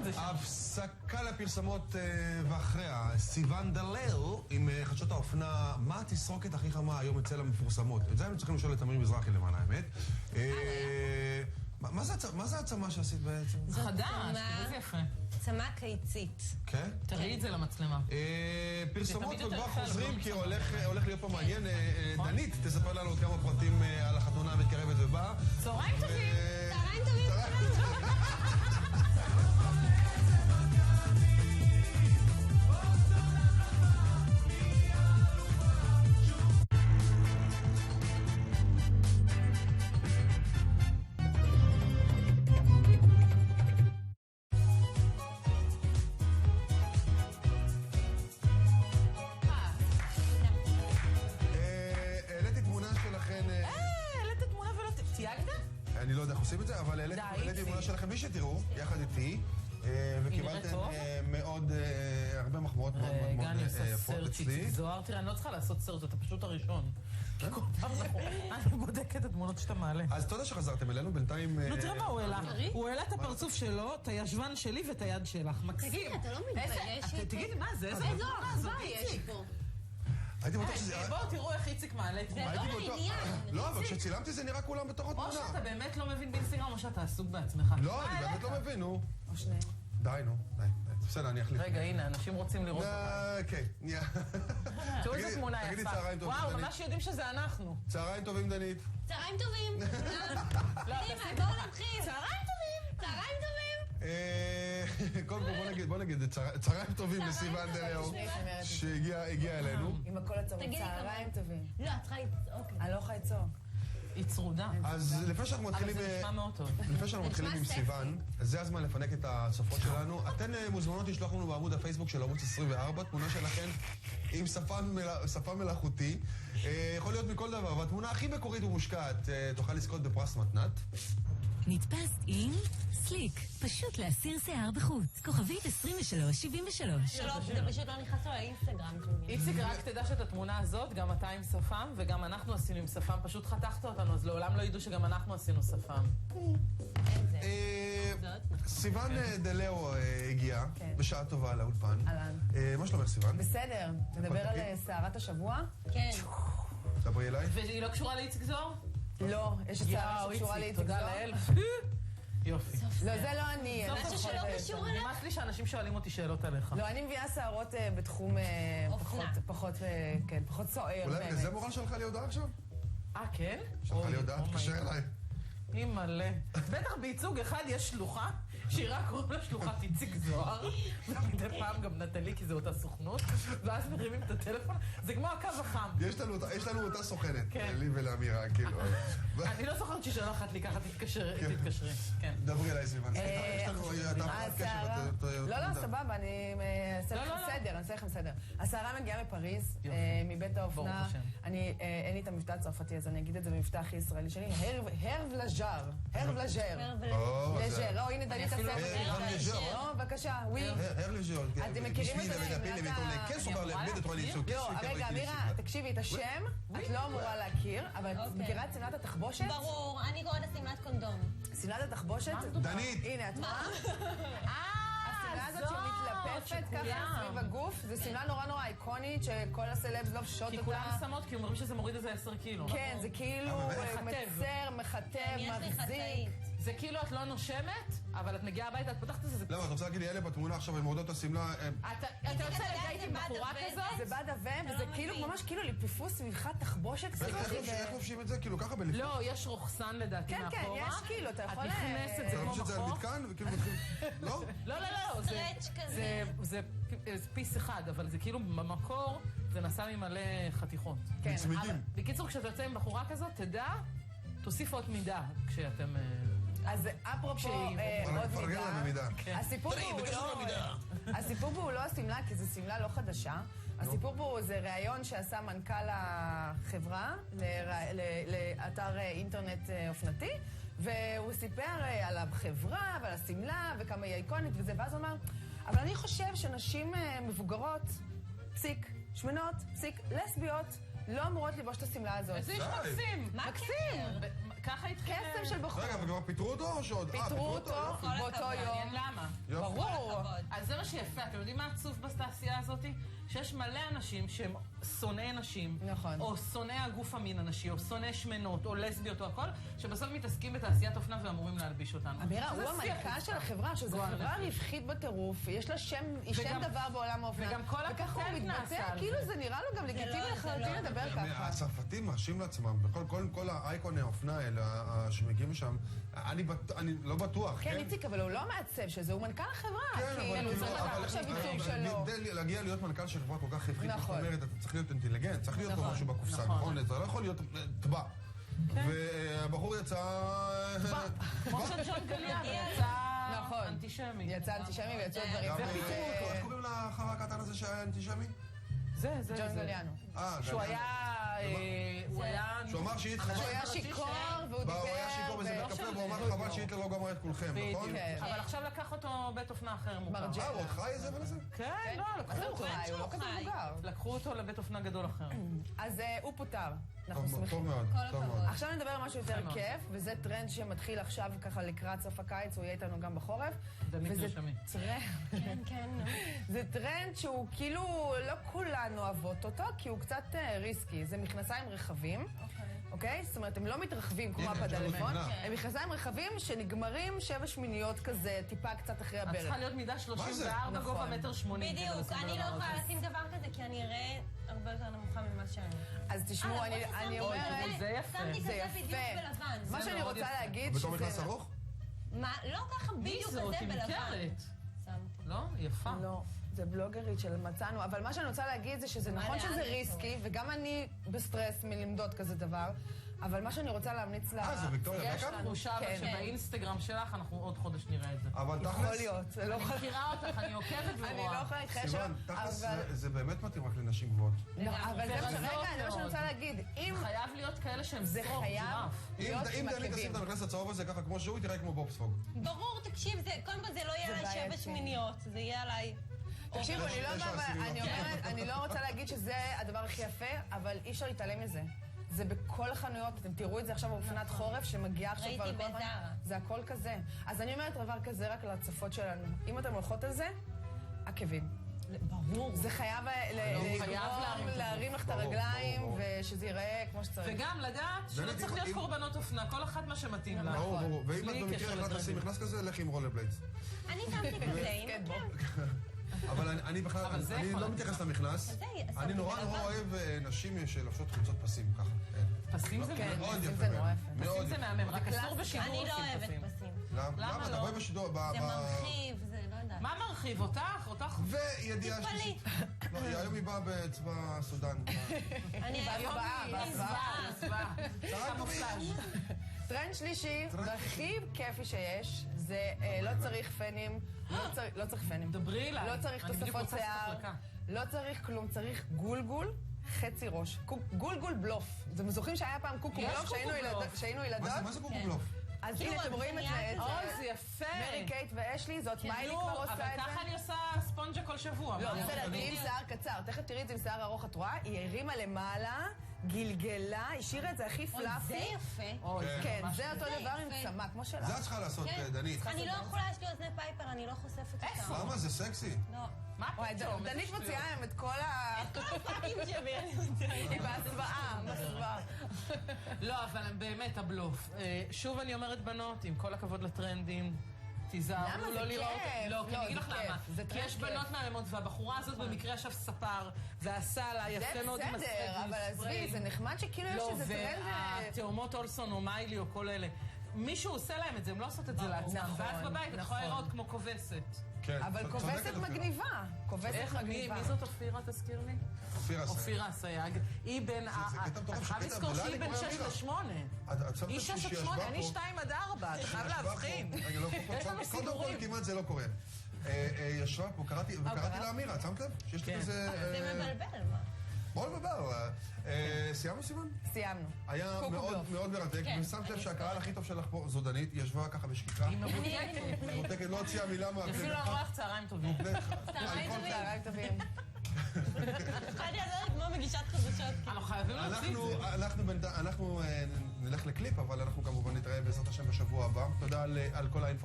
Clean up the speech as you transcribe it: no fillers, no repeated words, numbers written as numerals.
את זה שם. הפסקה לפרסמות ואחריה, סיוון דלאו עם חדשות האופנה, מה התסרוקת הכי חמה היום אצל המפורסמות? את זה היינו צריכים לשאול את אמיר מזרחי למען האמת. מה זה הצמה שעשית בעצם? זה חדש, זה יפה. צמה קיצית. כן? תראי את זה למצלמה. פרסומות וכבר חוזרים, כי הולך להיות פה מעניין. דנית, תספר לנו עוד כמה פרטים על החתונה המתקרבת ובאה. צהריים טובים. צהריים טובים. אני לא יודע איך עושים את זה, אבל העליתי תמונה שלכם בלי שתראו, יחד איתי, וקיבלתם מאוד, הרבה מחמאות מאוד מאוד יפות אצלי. זוהר, תראה, אני לא צריכה לעשות סרט, אתה פשוט הראשון. אני בודקת את התמונות שאתה מעלה. אז תודה שחזרתם אלינו, בינתיים... נו, תראה מה הוא העלה. הוא העלה את הפרצוף שלו, את הישבן שלי ואת היד שלך. מקסים. תגיד, אתה לא מתבייש איתי? תגידי, מה זה? איזה אחווה יש פה? הייתי בטוח שזה... בואו תראו איך איציק מעלה תמונה. זה לא העניין. לא, אבל כשצילמתי זה נראה כולם בתוך התמונה. או שאתה באמת לא מבין באינסטגרם, או שאתה עסוק בעצמך. לא, אני באמת לא מבין, נו. או שניהם. די, נו, די. בסדר, אני אחליף. רגע, הנה, אנשים רוצים לראות אותך. כן, תראו איזה תמונה תגידי יפה. צהריים טובים, וואו, דנית. ממש יודעים שזה אנחנו. צהריים טובים, דנית. צהריים טובים. לא, קדימה, בואו נתחיל. צהריים טובים. צהריים טובים. קודם כל בוא נגיד, צהריים טובים לסיוון דלאו, שהגיע אלינו. עם הכל הצהרות, צהריים טובים. לא, את צריכה אוקיי. אני לא יכולה לצעוק. היא צרודה. אז לפני שאנחנו מתחילים... אבל זה נשמע מאוד טוב. לפני שאנחנו מתחילים עם סיוון, זה הזמן לפנק את הצופות שלנו. אתן מוזמנות לשלוח לנו בעמוד הפייסבוק של ערוץ 24, תמונה שלכן עם שפה מלאכותי. יכול להיות מכל דבר, והתמונה הכי מקורית ומושקעת תוכל לזכות בפרס מתנת. נתפסת עם סליק, פשוט להסיר שיער בחוץ. כוכבית 2373. לא, זה פשוט לא נכנס לו לאינסטגרם. איציק, רק תדע שאת התמונה הזאת, גם אתה עם שפם, וגם אנחנו עשינו עם שפם. פשוט חתכת אותנו, אז לעולם לא ידעו שגם אנחנו עשינו שפם. סיוון דלאו הגיעה, בשעה טובה לאולפן. אהלן. מה שלומך, סיוון? בסדר, נדבר על סערת השבוע? כן. דברי אליי. והיא לא קשורה לאיציק זוהר? לא, יש סערה שקשורה לאיציק תודה זוהר. לאל. יופי. לא, זה לא אני. משהו שלא קשור אליו? נמאס לי שאנשים שואלים אותי שאלות עליך. לא, אני מביאה סערות בתחום פחות סוער. אולי בגלל זה מורל שלך לי הודעה עכשיו? כן? שלחה לי הודעה, תתקשר אליי. היא מלא. בטח בייצוג אחד יש שלוחה, שהיא רק קוראים לה שלוחת איציק זוהר, ומדי פעם גם נטלי, כי זו אותה סוכנות, ואז מרימים את הטלפון, זה כמו הקו החם. יש לנו אותה סוכנת, כן. לי ולאמירה, כאילו. אני לא זוכרת שהיא שולחת לי ככה, תתקשרי. כן. דברי אליי, סיוון. יש לנו, אתה הפרעת קשר. לא, סבבה, אני אעשה לכם סדר. הסערה מגיעה מפריז, מבית האופנה. אין לי את המבטא הצרפתי, אז אני אגיד את זה במבטא הכי ישראלי שלי. הרב לז'ר. הרב לז'ר. לז'ר. הנה דנית הספר. בבקשה, ווי. הרב לז'ר. אתם מכירים את השם? לא, רגע, אמירה, תקשיבי, את השם את לא אמורה להכיר, אבל את מכירה את שמלת התחבושת? ברור, אני קוראת לשמלת קונדום. שמלת התחבושת? דנית. הנה, את רואה? השמלה הזאת שמתלפפת ככה סביב הגוף, זו שמלה נורא נורא איקונית שכל הסלבס לובשות אותה. כי כולם שמות, כי אומרים שזה מוריד איזה 10 קילו. כן, זה כאילו מצר, מחטב, מחזיק. זה כאילו את לא נושמת, אבל את מגיעה הביתה, את פותחת את זה. למה, את רוצה להגיד לי, אלה בתמונה עכשיו, הם מורדות את השמלה... אתה יוצא לדייט עם בחורה כזאת? זה בד עבה, וזה כאילו ממש כאילו ליפפוס סביבך תחבושת כזאת. איך לובשים את זה? כאילו ככה בליפוס? לא, יש רוחסן לדעתי מאחורה. כן, כן, יש כאילו, אתה יכול... את נכנסת, זה כמו מחוק. שזה על מתקן וכאילו מתחיל... לא? לא, זה פיס אחד, אבל זה כאילו במקור, זה נסע ממלא חתיכות. מצמידים. בקיצור, כשאתה יוצא עם בחורה כזאת, תדע, תוסיף עוד מידה כשאתם... אז אפרופו עוד מידה, הסיפור פה הוא לא השמלה, כי זו שמלה לא חדשה. הסיפור פה זה ראיון שעשה מנכ"ל החברה לאתר אינטרנט אופנתי, והוא סיפר על החברה ועל השמלה וכמה היא איקונית וזה, ואז הוא אמר, אבל אני חושב שנשים מבוגרות, פסיק, שמנות, פסיק, לסביות, לא אמורות לבוש את השמלה הזאת. איזה איש מקסים! מה הקשר? ככה התחיל... קסם של בחור. רגע, וכבר פיטרו אותו או שעוד? פיטרו אותו יופי. באותו מעניין יום. למה. יופי. ברור. אז זה מה שיפה, אתם יודעים מה עצוב בתעשייה הזאת? שיש מלא אנשים שהם שונאי נשים, נכון. או שונאי הגוף המין הנשי, או שונאי שמנות, או לסביות, או הכל, שבסוף מתעסקים בתעשיית אופנה ואמורים להלביש אותנו. אמירה, שזה הוא שיח המנכ"ל של אצלם. החברה, שזו גועל חברה נפש. רווחית בטירוף, יש לה שם דבר בעולם האופנה. וגם כל וככה הוא הפטנט נעשה מתבטא, על כאילו זה. זה נראה לו גם לגיטימי לא- לחלוטין זה לא- לדבר ככה. הצרפתים מרשים לעצמם, כל האייקוני האופנה האלה שמגיעים לשם, אני לא בטוח, כן, איציק, אבל הוא לא מעצב שזה, הוא מנכ"ל החברה. כן, אבל כאילו, צריך לקחת עכשיו ייצוג שלו. כדי להגיע להיות מנכ"ל של חברה כל כך רווחית, זאת נכון. אומרת, אתה צריך להיות אינטליגנט, צריך להיות לו נכון, משהו בקופסה, נכון. נכון? אתה לא יכול להיות טבע. והבחור יצא... כמו שג'ון גליאן נכון. יצא אנטישמי. יצא אנטישמי ויצאו דברים. גם ופיטרו אותו. איך קוראים לחרא הקטן הזה שהיה אנטישמי? זה. ג'ון גליאנו. שהוא היה... הוא היה... שהוא אמר שהיא שהוא היה שיכור והוא דיבר... הוא היה שיכור באיזה בית קפה והוא אמר חבל שהיטלר לא גמר את כולכם, נכון? בדיוק. כן. אבל עכשיו לקח אותו בית אופנה אחר מוכר. מרג'ה. הוא עוד חי איזה ולזה? כן, לא, לקחו הוא אותו. חי, הוא לא כזה מבוגר. לקחו אותו לבית אופנה גדול אחר. אז הוא פוטר. אנחנו טוב שמחים. מאוד, טוב מאוד. עכשיו נדבר על משהו יותר מאוד. כיף, וזה טרנד שמתחיל עכשיו ככה לקראת סוף הקיץ, הוא יהיה איתנו גם בחורף. דמית וזה נרשמי. כן, נו. זה טרנד שהוא כאילו, לא כולן אוהבות אותו, כי הוא קצת ריסקי. זה מכנסיים רחבים, אוקיי? זאת אומרת, הם לא מתרחבים כמו הנה, הפדלפון, תמונה. הם מכנסיים רחבים שנגמרים 7 שמיניות כזה, טיפה קצת אחרי את הברך. צריכה להיות מידה 34, נכון. גובה 1.80 מטר. בדיוק, אני לא יכולה לשים דבר כזה, כי אני אראה הרבה יותר נמוכה ממה שאני. אז תשמעו, אני אומרת... אבל זה יפה. שמתי זה כזה בדיוק יפה. בלבן. מה שאני מאוד רוצה יפה. להגיד בתור מכנס שזה... ארוך? מה? לא ככה מי בדיוק זאת? כזה היא בלבן. מוכרת. שמתי. לא? יפה. לא, זה בלוגרית של מצאנו, אבל מה שאני רוצה להגיד זה שזה נכון לאן שזה זה ריסקי, וגם אני בסטרס מלמדוד כזה דבר, אבל מה שאני רוצה להמליץ לה... זה ויקטוריה יש בקאם? תחושה אבל כן. שבאינסטגרם שלך אנחנו עוד חודש נראה את זה. אבל יכול תכלס, להיות, זה לא אני יכול... מכירה אותך, אני עוקבת אני לא ורואה. יכולה להתחיל סיוון, שם, תכלס אבל... זה באמת מתאים רק לנשים גבוהות. לא, אבל זה מה ש... זה רגע, זה מה מאוד. שאני רוצה להגיד. אם... חייב להיות כאלה שהם זה סרוף, חייב ג'ירף. להיות אם עם דני תשים עקבים. את המכנס הצהוב הזה ככה כמו שהוא, היא תראה כמו בובספוג. ברור, תקשיב, קודם כל זה לא יהיה זה עליי בעייתי. 7 שמיניות, זה יהיה עליי... תקשיבו, אני לא יש באה, עשיריות. אני אומרת, אני לא רוצה להגיד שזה הדבר הכי יפה, אבל אי אפשר להתעלם מזה. זה בכל החנויות, אתם תראו את זה עכשיו באופנת חורף שמגיעה עכשיו ראיתי כבר לכל בזארה. החנויות. זה הכל כזה. אז אני אומרת דבר כזה רק לצפות שלנו. אם אתם הולכות על זה, עקבים. ברור. זה חייב להרים לך את ברור, הרגליים, ברור. ושזה ייראה כמו שצריך. וגם לדעת שלא זה צריך להיות אם- קורבנות אופנה, כל אחת מה שמתאים לה. ברור, ברור. ואם בלי את במקרה קשר החלטת לשים לדרגים. מכנס כזה, לך עם רולרבליידס. אני שמתי כזה, עם סקייטבורד. אבל אני בכלל, אבל זה אני יכול לא להיות. מתייחס למכנס. זה אני שמתי נורא בלבן. אוהב נשים שלובשות חולצות פסים ככה. פסים זה כן, מאוד פסים יפה. זה נורא מאוד. יפה. מאוד פסים זה יפה. מהמם, רק קלאסי. אסור בשידור אני לא עושים אוהבת פסים. פסים. למה? אתה לא? רואה בשידור... זה מרחיב, זה לא יודעת. מה מרחיב? אותך? וידיעה תתפלאי. שלישית. לא, היום היא באה בצבא סודן. אני בהצבעה, בהצבעה. הצבעה. קמופלאז'. טרנד שלישי, והכי כיפי שיש, זה לא צריך פנים, לא צריך פנים. דברי אליי. לא צריך אני בדיוק תוספות רוצה לעשות שיער, החלקה. לא צריך כלום, צריך גולגול, חצי ראש. גולגול בלוף. אתם זוכרים שהיה פעם קוקו יש בלוף קוקו בלוף. שהיינו ילדות? מה זה קוקובלוף? אז כאילו, הנה, אתם רואים את נהיה זה. אוי, זה יפה. מרי קייט ואשלי, זאת מיילי נו, כבר אבל עושה את ככה זה. אני עושה ספונג'ה כל שבוע. לא, מה? בסדר, תהיי עם שיער קצר. תכף תראי את זה עם שיער ארוך, את רואה? היא הרימה למעלה, גלגלה, השאירה את זה הכי אוי, זה פלאפי. יפה. אוי, זה כן, ממש- זה אותו זה דבר עם יפה. צמא, כמו שלך. זה את צריכה לעשות, דנית. אני לא יכולה, יש לי אוזני פייפר, אני לא חושפת אותם. למה? זה סקסי. לא. מה וואי, פתאום? דנית איזה מוציאה שטויות. היום את כל ה... כל הפאקים שלי, אני מוציאה. היא בהצבעה, בהצבעה. לא, אבל הם באמת הבלוף. שוב אני אומרת, בנות, עם כל הכבוד לטרנדים, תיזהרו למה? זה לא לראות... כיף. לא, כי לא, אני אגיד זה לך כיף. למה. זה כי טרנד יש כיף. בנות מהממות, והבחורה הזאת במקרה עכשיו ספר, ועשה לה זה יפה מאוד עם הסרט. בסדר, אבל עזבי, זה נחמד שכאילו יש לא, איזה טרנד... והתאומות אולסון או מיילי או כל אלה. מישהו עושה להם את זה, הם לא עושות את זה לעצמם. נכון, ואז בבית את יכולה נכון. לראות כמו כובסת. כן. אבל צודקת כובסת אופירה. מגניבה. כובסת איך, מגניבה. מי זאת אופירה, תזכיר לי? אופירה סייג. אופירה סייג. היא בין... זה קטע מטורף אתה חייב שקטע לזכור עבודה שהיא בין לקרוא 6 אמירה. ל-8. את שמת היא לב 6 עד שהיא 8, ישבה אני פה? 2 עד 4, אתה חייב ישבה להבחין. פה- רגע, לא, יש לנו קודם כל סידורים. כמעט זה לא קורה. ישבה פה, וקראתי לאמירה, את שמת לב? שיש לי כן. כזה... זה מבלבל, מה? בוא נדבר. סיימנו סימן? סיימנו. היה קוקו מאוד בלוף. מאוד מרתק, כן, ושמת לב אני שהקהל הכי טוב שלך פה זו דנית, היא ישבה ככה בשקיקה. היא מרותקת. מרותקת, לא הוציאה מילה מהפה. אפילו אמרו לך צהריים טובים. צהריים טובים. צהריים טובים. אני יודעת כמו מגישת חדשות. אנחנו חייבים להוציא את זה. אנחנו נלך לקליפ, אבל אנחנו כמובן נתראה בעזרת השם בשבוע הבא. תודה על כל האינפורמציה.